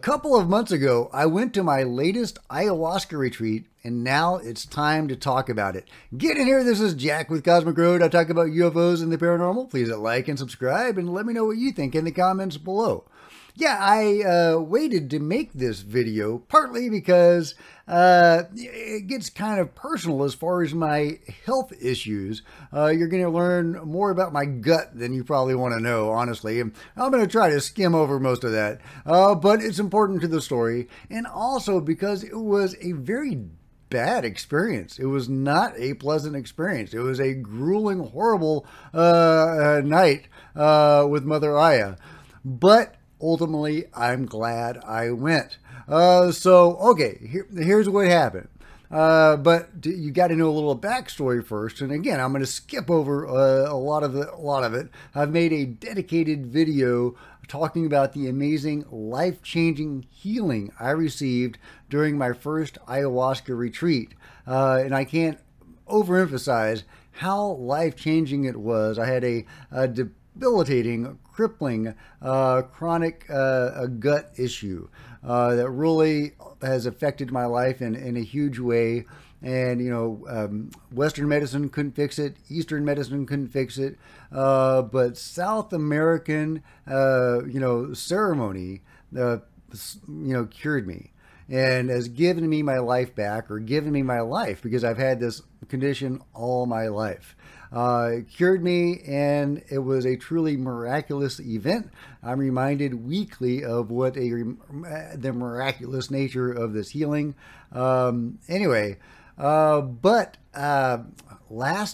couple of months ago, I went to my latest ayahuasca retreat, and now it's time to talk about it. Get in here, this is Jack with Cosmic Road. I talk about UFOs and the paranormal. Please hit like and subscribe, and let me know what you think in the comments below. Yeah, I waited to make this video, partly because it gets kind of personal as far as my health issues. You're going to learn more about my gut than you probably want to know, honestly. And I'm going to try to skim over most of that, but it's important to the story. And also because it was a very bad experience. It was not a pleasant experience. It was a grueling, horrible night with Mother Aya. But ultimately, I'm glad I went. Here's what happened. But you got to know a little backstory first. And again, I'm going to skip over a lot of it. I've made a dedicated video talking about the amazing, life-changing healing I received during my first ayahuasca retreat. And I can't overemphasize how life-changing it was. I had a debilitating, crippling, chronic gut issue that really has affected my life in a huge way. And, you know, Western medicine couldn't fix it. Eastern medicine couldn't fix it. But South American, ceremony, cured me and has given me my life back, or given me my life, because I've had this condition all my life. It cured me, and it was a truly miraculous event. I'm reminded weekly of what the miraculous nature of this healing. Last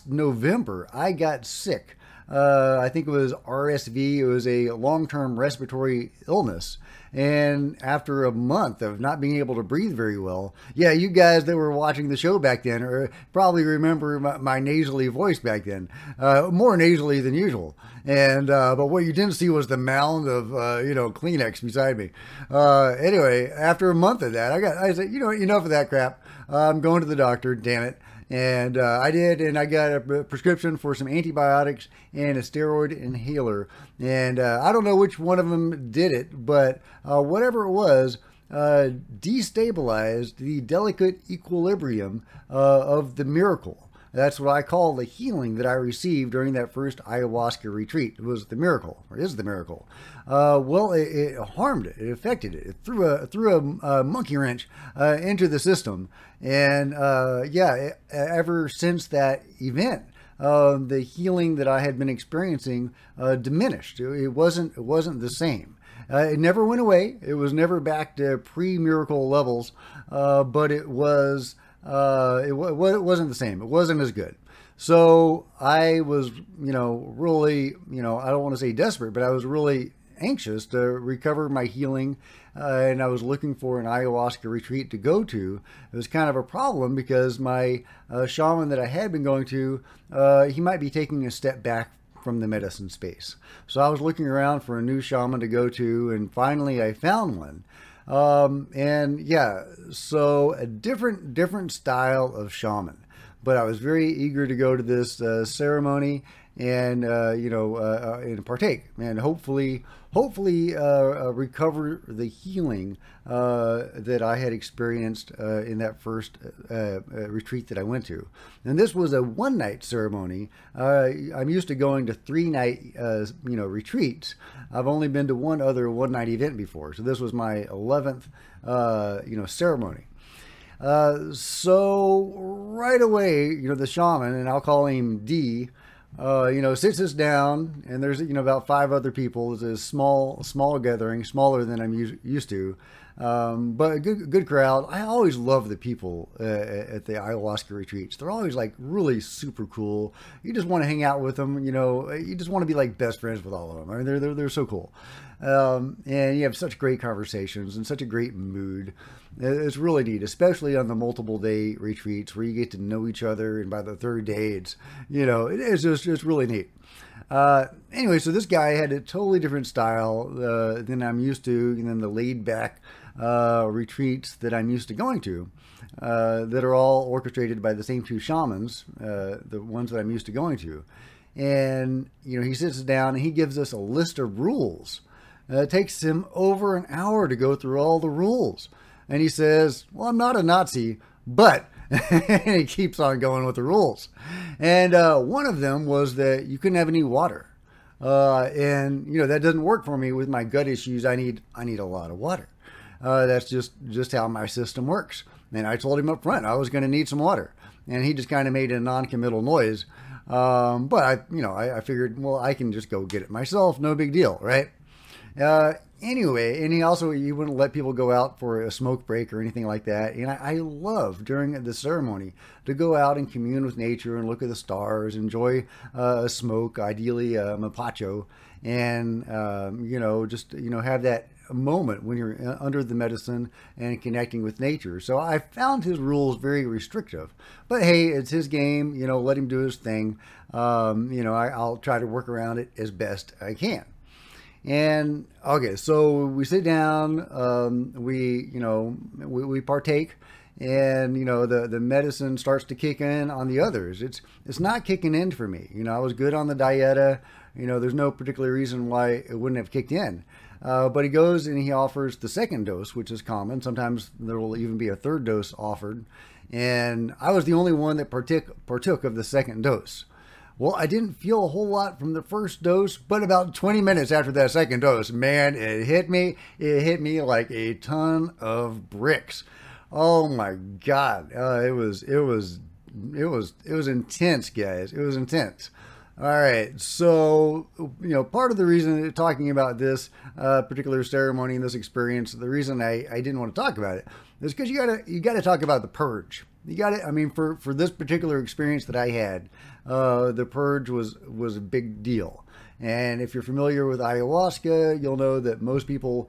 November, I got sick. I think it was RSV. It was a long-term respiratory illness. And after a month of not being able to breathe very well, yeah, you guys that were watching the show back then probably remember my nasally voice back then, more nasally than usual. And but what you didn't see was the mound of Kleenex beside me. Anyway, after a month of that, I said, enough of that crap. I'm going to the doctor. Damn it. And I did, and I got a prescription for some antibiotics and a steroid inhaler. And I don't know which one of them did it, but whatever it was, destabilized the delicate equilibrium of the miracle. That's what I call the healing that I received during that first ayahuasca retreat. It was the miracle, or is the miracle. It harmed it. It affected it. It threw a monkey wrench into the system. And ever since that event, the healing that I had been experiencing diminished. It wasn't the same. It never went away. It was never back to pre-miracle levels, but it was. It wasn't the same. It wasn't as good. So I was, really, I don't want to say desperate, but I was really anxious to recover my healing. And I was looking for an ayahuasca retreat to go to. It was kind of a problem because my shaman that I had been going to, he might be taking a step back from the medicine space. So I was looking around for a new shaman to go to, and finally I found one. So a different style of shaman, but I was very eager to go to this ceremony and and partake, and hopefully recover the healing that I had experienced in that first retreat that I went to. And this was a one-night ceremony. I'm used to going to 3-night retreats. I've only been to one other one-night event before, so this was my 11th ceremony. So right away, the shaman, and I'll call him D, sits us down, and there's, about 5 other people. It's a small gathering, smaller than I'm used to. But a good crowd. I always love the people at the ayahuasca retreats. They're always like really super cool. You just want to hang out with them. You just want to be like best friends with all of them. I mean, they're so cool. And you have such great conversations and such a great mood. It's really neat, especially on the multiple day retreats where you get to know each other. And by the third day, it's just really neat. Anyway, so this guy had a totally different style than I'm used to, and then the laid back retreats that I'm used to going to, that are all orchestrated by the same 2 shamans, the ones that I'm used to going to. And, he sits us down and he gives us a list of rules It takes him over an hour to go through all the rules. And he says, well, I'm not a Nazi, but, and he keeps on going with the rules. And one of them was that you couldn't have any water. And, you know, that doesn't work for me with my gut issues. I need a lot of water. That's just how my system works. And I told him up front I was going to need some water. And he just kind of made a non-committal noise. But I figured, well, I can just go get it myself. No big deal, right? Anyway, and he wouldn't let people go out for a smoke break or anything like that. And I love during the ceremony to go out and commune with nature and look at the stars, enjoy a smoke, ideally a mapacho, and have that moment when you're under the medicine and connecting with nature. So I found his rules very restrictive, but hey, it's his game, let him do his thing. I'll try to work around it as best I can. And okay, so we sit down, we partake, and the medicine starts to kick in on the others. It's not kicking in for me. I was good on the dieta. There's no particular reason why it wouldn't have kicked in. But he goes and he offers the second dose, which is common. Sometimes there will even be a third dose offered. And I was the only one that partook of the second dose. Well, I didn't feel a whole lot from the first dose, but about 20 minutes after that second dose, man, it hit me. It hit me like a ton of bricks. Oh my God. It was intense, guys. It was intense. All right, so, part of the reason talking about this particular ceremony and this experience, the reason I didn't want to talk about it is because you got to talk about the purge. For this particular experience that I had, the purge was a big deal. And if you're familiar with ayahuasca, you'll know that most people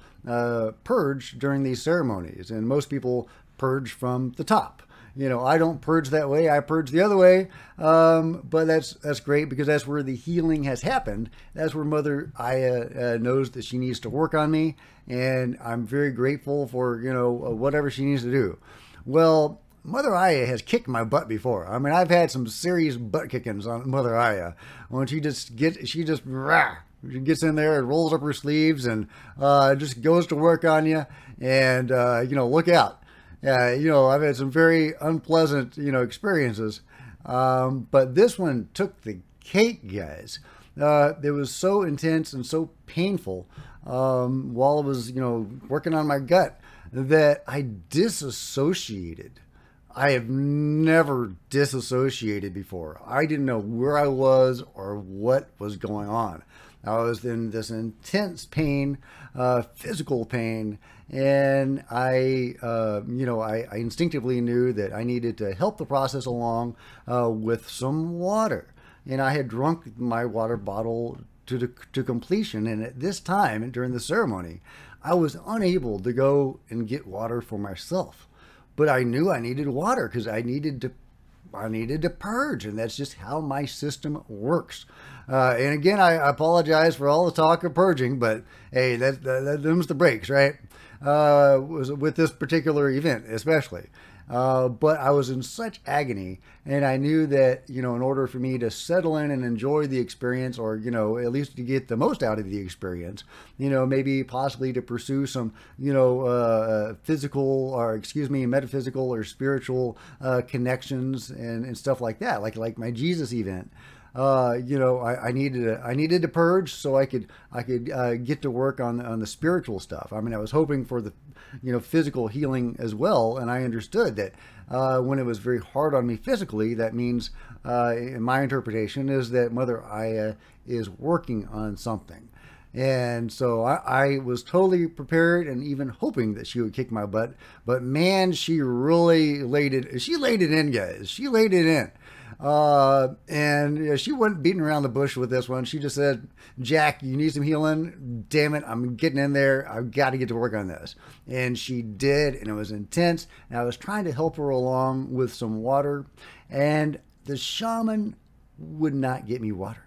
purge during these ceremonies, and most people purge from the top. I don't purge that way. I purge the other way. But that's great because that's where the healing has happened. That's where Mother Aya knows that she needs to work on me. And I'm very grateful for, whatever she needs to do. Well, Mother Aya has kicked my butt before. I mean, I've had some serious butt kickings on Mother Aya. When she gets in there and rolls up her sleeves and just goes to work on you. And, look out. I've had some very unpleasant, experiences. But this one took the cake, guys. It was so intense and so painful while I was, working on my gut that I disassociated. I have never disassociated before. I didn't know where I was or what was going on. I was in this intense pain, physical pain, and I instinctively knew that I needed to help the process along with some water. And I had drunk my water bottle to completion, and at this time, during the ceremony, I was unable to go and get water for myself. But I knew I needed water because I needed to purge, and that's just how my system works. And again, I apologize for all the talk of purging, but hey, that them's the breaks, right? Was with this particular event, especially. But I was in such agony, and I knew that, in order for me to settle in and enjoy the experience, or, at least to get the most out of the experience, maybe possibly to pursue some, metaphysical or spiritual connections and stuff like that, like my Jesus event. I needed to purge so I could get to work on the spiritual stuff. I mean, I was hoping for the, physical healing as well. And I understood that, when it was very hard on me physically, that means, in my interpretation, is that Mother Aya is working on something. And so I was totally prepared and even hoping that she would kick my butt. But man, she really laid it in, guys. She laid it in. And she wasn't beating around the bush with this one. She just said, Jack, you need some healing. Damn it, I'm getting in there. I've got to get to work on this. And she did, and it was intense. And I was trying to help her along with some water. And the shaman would not get me water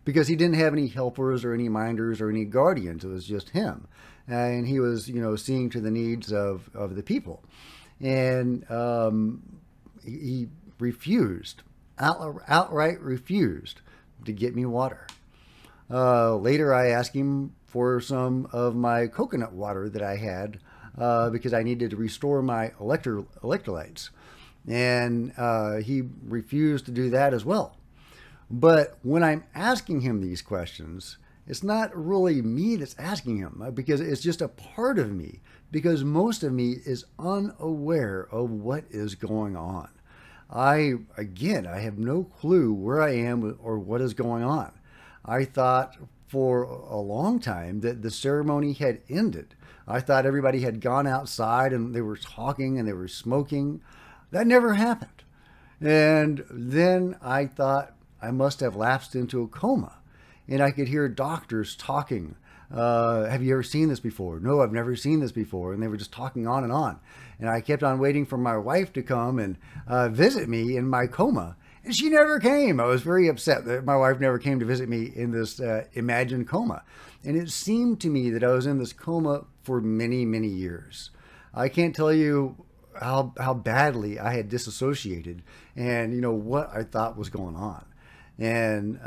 because he didn't have any helpers or any minders or any guardians. It was just him. And he was, seeing to the needs of the people. And he refused. Outright refused to get me water. Later, I asked him for some of my coconut water that I had because I needed to restore my electrolytes. And he refused to do that as well. But when I'm asking him these questions, it's not really me that's asking him because it's just a part of me, because most of me is unaware of what is going on. I have no clue where I am or what is going on. I thought for a long time that the ceremony had ended. I thought everybody had gone outside and they were talking and they were smoking. That never happened. And then I thought I must have lapsed into a coma. And I could hear doctors talking. Have you ever seen this before? No, I've never seen this before. And they were just talking on and on. And I kept on waiting for my wife to come and visit me in my coma. And she never came. I was very upset that my wife never came to visit me in this imagined coma. And it seemed to me that I was in this coma for many, many years. I can't tell you how badly I had disassociated and, you know, what I thought was going on. And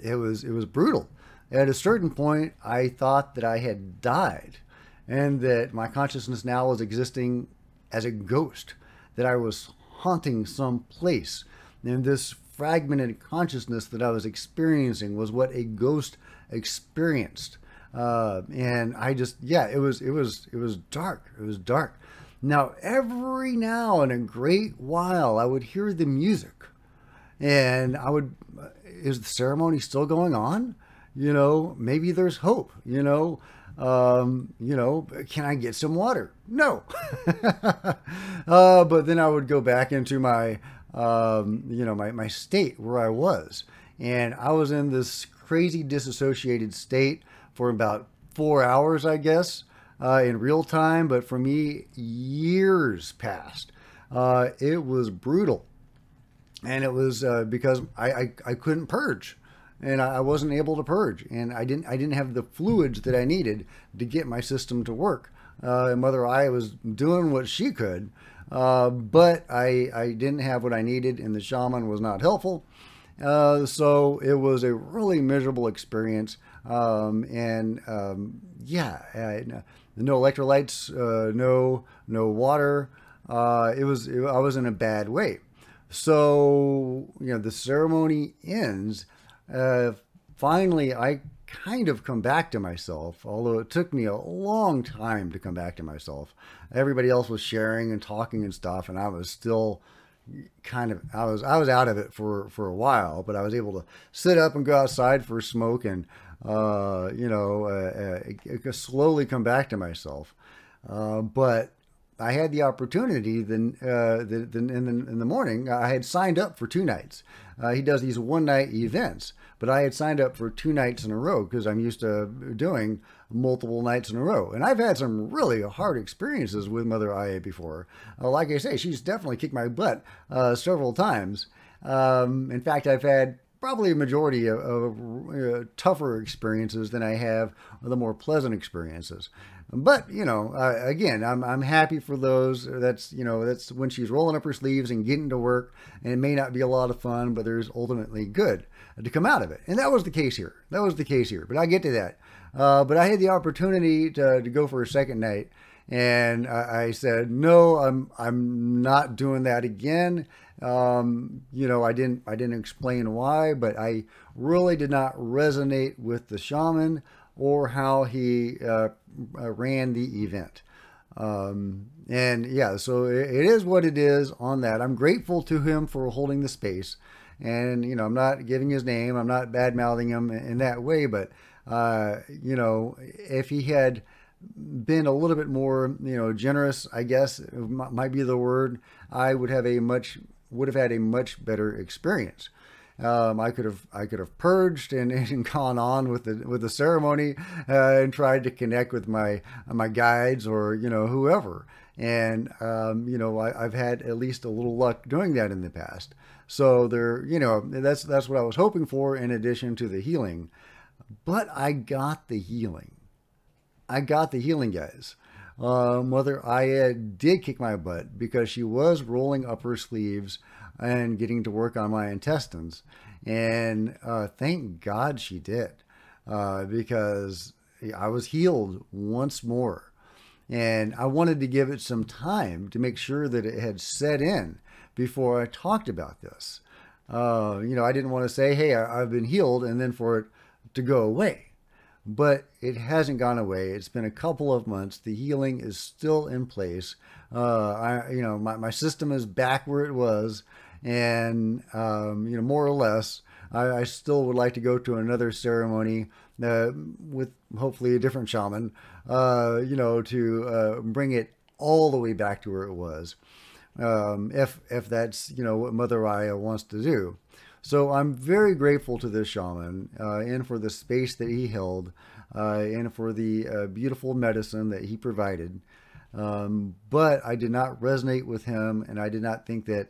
it was brutal. At a certain point, I thought that I had died and that my consciousness now was existing as a ghost, that I was haunting some place. And this fragmented consciousness that I was experiencing was what a ghost experienced. And I just, yeah, it was dark. It was dark. Now, every now and a great while, I would hear the music. And is the ceremony still going on? You know, maybe there's hope, you know, can I get some water? No. But then I would go back into my, my state where I was. And I was in this crazy disassociated state for about 4 hours, I guess, in real time. But for me, years passed. It was brutal. And it was because I couldn't purge, and I wasn't able to purge, and I didn't have the fluids that I needed to get my system to work. Mother Aya was doing what she could, but I didn't have what I needed, and the shaman was not helpful. So it was a really miserable experience. No electrolytes, no water. I was in a bad way. So, you know, the ceremony ends. Finally, I kind of come back to myself, although it took me a long time to come back to myself. Everybody else was sharing and talking and stuff, and I was still I was out of it for a while, but I was able to sit up and go outside for a smoke and, slowly come back to myself. But I had the opportunity then in the morning. I had signed up for 2 nights. He does these one-night events, but I had signed up for 2 nights in a row because I'm used to doing multiple nights in a row. And I've had some really hard experiences with Mother Aya before. Like I say, she's definitely kicked my butt several times. In fact, I've had probably a majority of tougher experiences than I have the more pleasant experiences. But, you know, again, I'm happy for those. That's when she's rolling up her sleeves and getting to work. And it may not be a lot of fun, but there's ultimately good to come out of it. And that was the case here. But I get to that. But I had the opportunity to go for a second night. And I said, no, I'm not doing that again. I didn't explain why, but I really did not resonate with the shaman or how he ran the event. So it is what it is on that. I'm grateful to him for holding the space. And, you know, I'm not giving his name. I'm not bad-mouthing him in that way. But, if he had been a little bit more, generous, I guess might be the word, I would have had a much better experience. I could have purged and gone on with the ceremony and tried to connect with my guides or whoever. And I've had at least a little luck doing that in the past. So that's what I was hoping for in addition to the healing. But I got the healing. Guys. Mother Aya did kick my butt because she was rolling up her sleeves and getting to work on my intestines. And thank God she did. because I was healed once more. And I wanted to give it some time to make sure that it had set in before I talked about this. I didn't want to say, hey, I've been healed, and then for it to go away. But it hasn't gone away. It's been a couple of months. The healing is still in place. My system is back where it was. And, more or less, I still would like to go to another ceremony with hopefully a different shaman, to bring it all the way back to where it was, if that's, what Mother Aya wants to do. So I'm very grateful to this shaman and for the space that he held and for the beautiful medicine that he provided. But I did not resonate with him, and I did not think that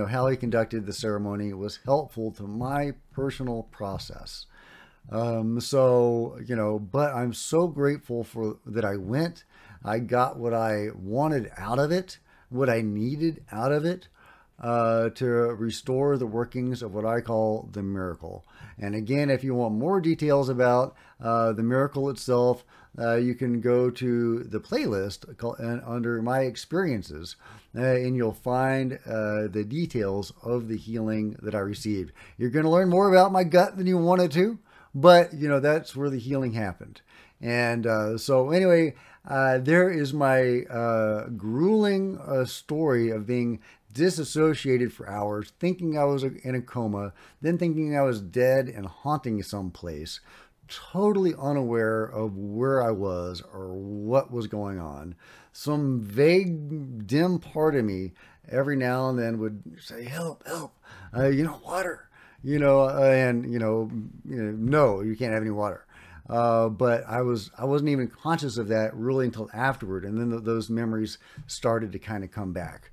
how he conducted the ceremony was helpful to my personal process. But I'm so grateful for that I went. I got what I wanted out of it, what I needed out of it, to restore the workings of what I call the miracle. And again, if you want more details about the miracle itself, you can go to the playlist under my experiences, and you'll find the details of the healing that I received. You're going to learn more about my gut than you wanted to, but that's where the healing happened. And so anyway, there is my grueling story of being disassociated for hours, thinking I was in a coma, then thinking I was dead and haunting someplace, totally unaware of where I was or what was going on. Some vague, dim part of me every now and then would say, help, help, water, no, you can't have any water. But I wasn't even conscious of that really until afterward. And then those memories started to kind of come back.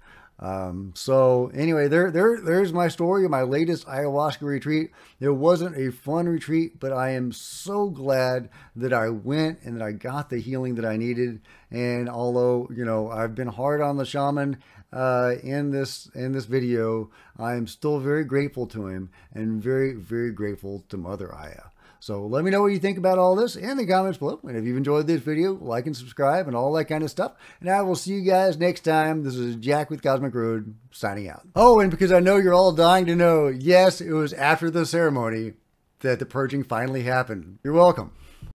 So anyway, there's my story of my latest ayahuasca retreat. It wasn't a fun retreat, but I am so glad that I went and that I got the healing that I needed. And although, I've been hard on the shaman, in this video, I am still very grateful to him and very, very grateful to Mother Aya. So let me know what you think about all this in the comments below. And if you've enjoyed this video, like and subscribe and all that kind of stuff. And I will see you guys next time. This is Jack with Cosmic Road signing out. Oh, and because I know you're all dying to know, yes, it was after the ceremony that the purging finally happened. You're welcome.